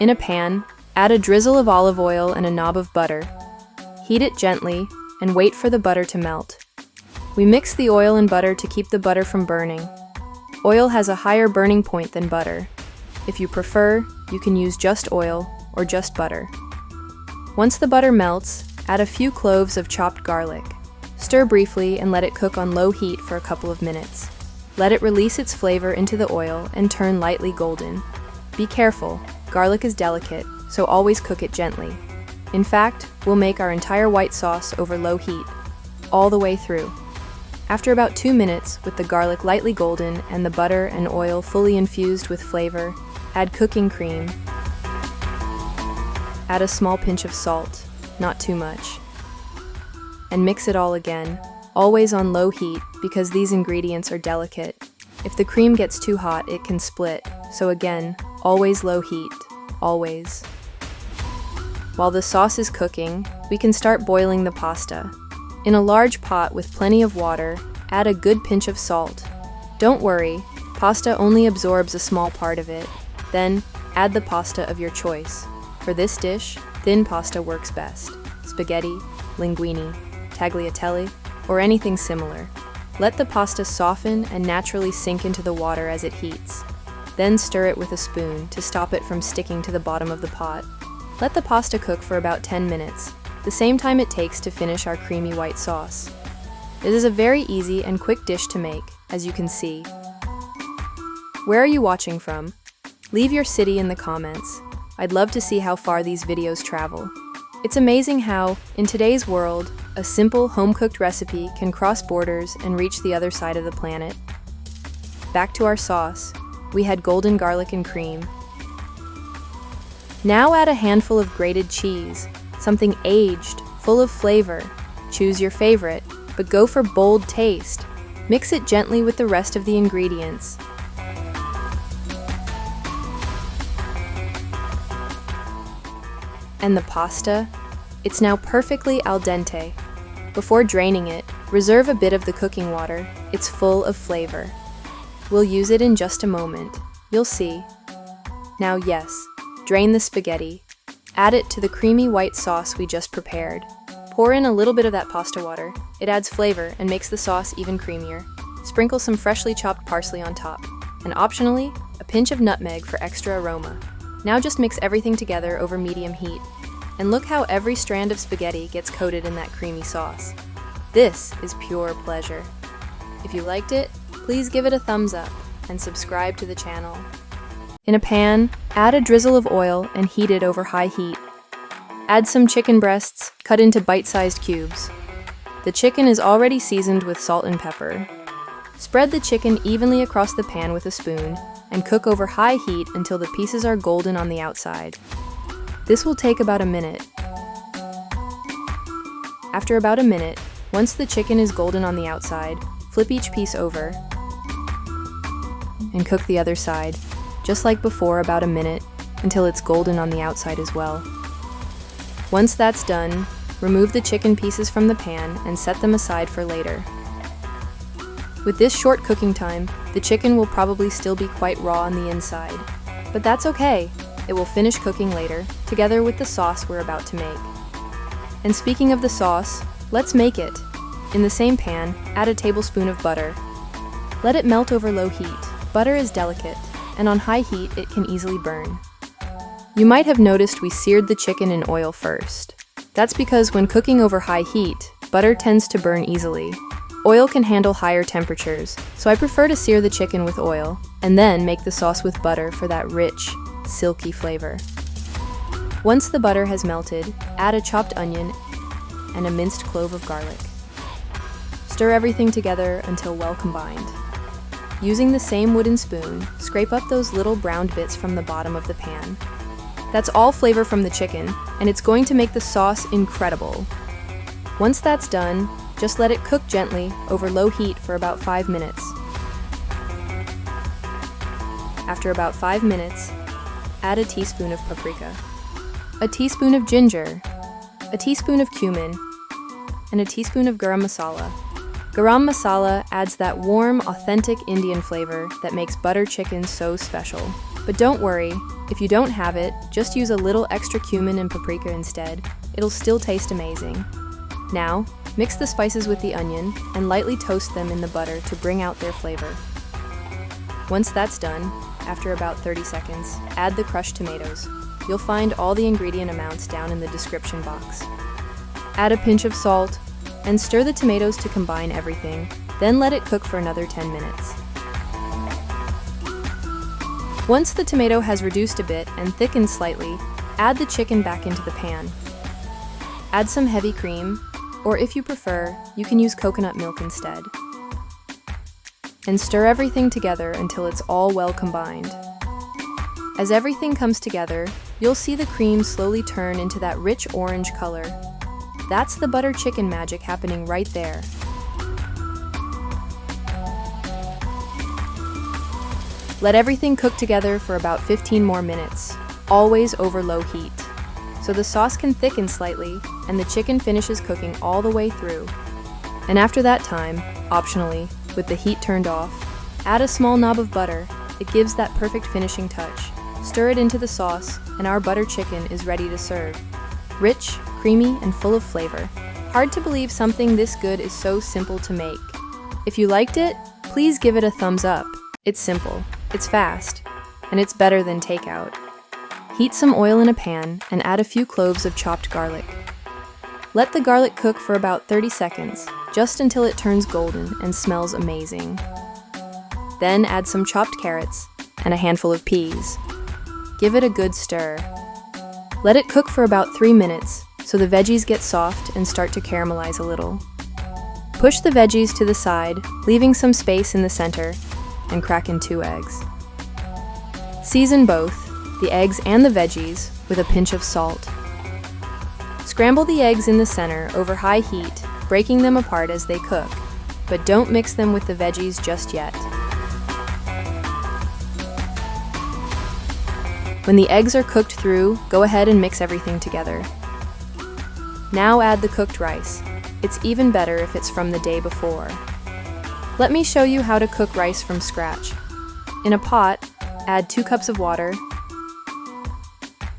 In a pan, add a drizzle of olive oil and a knob of butter. Heat it gently and wait for the butter to melt. We mix the oil and butter to keep the butter from burning. Oil has a higher burning point than butter. If you prefer, you can use just oil or just butter. Once the butter melts, add a few cloves of chopped garlic. Stir briefly and let it cook on low heat for a couple of minutes. Let it release its flavor into the oil and turn lightly golden. Be careful, garlic is delicate, so always cook it gently. In fact, we'll make our entire white sauce over low heat, all the way through. After about 2 minutes, with the garlic lightly golden and the butter and oil fully infused with flavor, add cooking cream. Add a small pinch of salt, not too much. And mix it all again, always on low heat because these ingredients are delicate. If the cream gets too hot, it can split, so again, always low heat, always. While the sauce is cooking, we can start boiling the pasta. In a large pot with plenty of water, add a good pinch of salt. Don't worry, pasta only absorbs a small part of it. Then, add the pasta of your choice. For this dish, thin pasta works best. Spaghetti, linguine, tagliatelle, or anything similar. Let the pasta soften and naturally sink into the water as it heats. Then stir it with a spoon to stop it from sticking to the bottom of the pot. Let the pasta cook for about 10 minutes, the same time it takes to finish our creamy white sauce. This is a very easy and quick dish to make, as you can see. Where are you watching from? Leave your city in the comments. I'd love to see how far these videos travel. It's amazing how, in today's world, a simple home-cooked recipe can cross borders and reach the other side of the planet. Back to our sauce. We had golden garlic and cream. Now add a handful of grated cheese, something aged, full of flavor. Choose your favorite, but go for bold taste. Mix it gently with the rest of the ingredients. And the pasta? It's now perfectly al dente. Before draining it, reserve a bit of the cooking water. It's full of flavor. We'll use it in just a moment. You'll see. Now yes, drain the spaghetti. Add it to the creamy white sauce we just prepared. Pour in a little bit of that pasta water. It adds flavor and makes the sauce even creamier. Sprinkle some freshly chopped parsley on top. And optionally, a pinch of nutmeg for extra aroma. Now just mix everything together over medium heat. And look how every strand of spaghetti gets coated in that creamy sauce. This is pure pleasure. If you liked it, please give it a thumbs up and subscribe to the channel. In a pan, add a drizzle of oil and heat it over high heat. Add some chicken breasts, cut into bite-sized cubes. The chicken is already seasoned with salt and pepper. Spread the chicken evenly across the pan with a spoon and cook over high heat until the pieces are golden on the outside. This will take about a minute. After about a minute, once the chicken is golden on the outside, flip each piece over and cook the other side, just like before, about a minute, until it's golden on the outside as well. Once that's done, remove the chicken pieces from the pan and set them aside for later. With this short cooking time, the chicken will probably still be quite raw on the inside, but that's okay. It will finish cooking later, together with the sauce we're about to make. And speaking of the sauce, let's make it. In the same pan, add a tablespoon of butter. Let it melt over low heat. Butter is delicate, and on high heat it can easily burn. You might have noticed we seared the chicken in oil first. That's because when cooking over high heat, butter tends to burn easily. Oil can handle higher temperatures, so I prefer to sear the chicken with oil, and then make the sauce with butter for that rich, silky flavor. Once the butter has melted, add a chopped onion and a minced clove of garlic. Stir everything together until well combined. Using the same wooden spoon, scrape up those little browned bits from the bottom of the pan. That's all flavor from the chicken, and it's going to make the sauce incredible. Once that's done, just let it cook gently over low heat for about 5 minutes. After about 5 minutes, add a teaspoon of paprika, a teaspoon of ginger, a teaspoon of cumin, and a teaspoon of garam masala. Garam masala adds that warm, authentic Indian flavor that makes butter chicken so special. But don't worry, if you don't have it, just use a little extra cumin and paprika instead. It'll still taste amazing. Now, mix the spices with the onion and lightly toast them in the butter to bring out their flavor. Once that's done, after about 30 seconds, add the crushed tomatoes. You'll find all the ingredient amounts down in the description box. Add a pinch of salt and stir the tomatoes to combine everything, then let it cook for another 10 minutes. Once the tomato has reduced a bit and thickened slightly, add the chicken back into the pan. Add some heavy cream, or if you prefer, you can use coconut milk instead. And stir everything together until it's all well combined. As everything comes together, you'll see the cream slowly turn into that rich orange color. That's the butter chicken magic happening right there. Let everything cook together for about 15 more minutes, always over low heat, so the sauce can thicken slightly and the chicken finishes cooking all the way through. And after that time, optionally, with the heat turned off, add a small knob of butter. It gives that perfect finishing touch. Stir it into the sauce, and our butter chicken is ready to serve. Rich, creamy, and full of flavor. Hard to believe something this good is so simple to make. If you liked it, please give it a thumbs up. It's simple, it's fast, and it's better than takeout. Heat some oil in a pan and add a few cloves of chopped garlic. Let the garlic cook for about 30 seconds, just until it turns golden and smells amazing. Then add some chopped carrots and a handful of peas. Give it a good stir. Let it cook for about 3 minutes so the veggies get soft and start to caramelize a little. Push the veggies to the side, leaving some space in the center, and crack in 2 eggs. Season both, the eggs and the veggies, with a pinch of salt. Scramble the eggs in the center over high heat, breaking them apart as they cook, but don't mix them with the veggies just yet. When the eggs are cooked through, go ahead and mix everything together. Now add the cooked rice. It's even better if it's from the day before. Let me show you how to cook rice from scratch. In a pot, add 2 cups of water.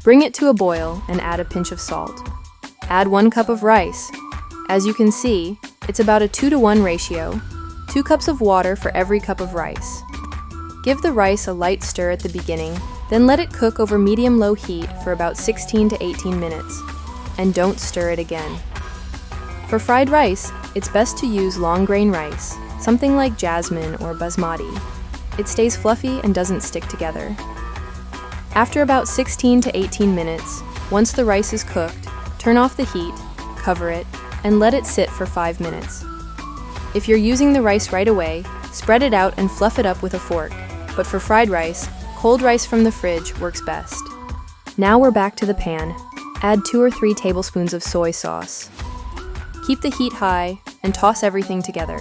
Bring it to a boil and add a pinch of salt. Add 1 cup of rice. As you can see, it's about a 2-to-1 ratio, 2 cups of water for every cup of rice. Give the rice a light stir at the beginning, then let it cook over medium-low heat for about 16 to 18 minutes, and don't stir it again. For fried rice, it's best to use long-grain rice, something like jasmine or basmati. It stays fluffy and doesn't stick together. After about 16 to 18 minutes, once the rice is cooked, turn off the heat, cover it, and let it sit for 5 minutes. If you're using the rice right away, spread it out and fluff it up with a fork. But for fried rice, cold rice from the fridge works best. Now we're back to the pan. Add 2 or 3 tablespoons of soy sauce. Keep the heat high and toss everything together.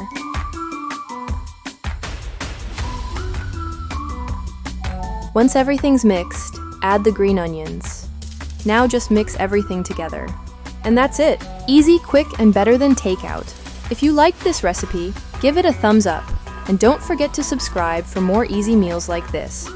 Once everything's mixed, add the green onions. Now just mix everything together. And that's it! Easy, quick, and better than takeout. If you liked this recipe, give it a thumbs up. And don't forget to subscribe for more easy meals like this.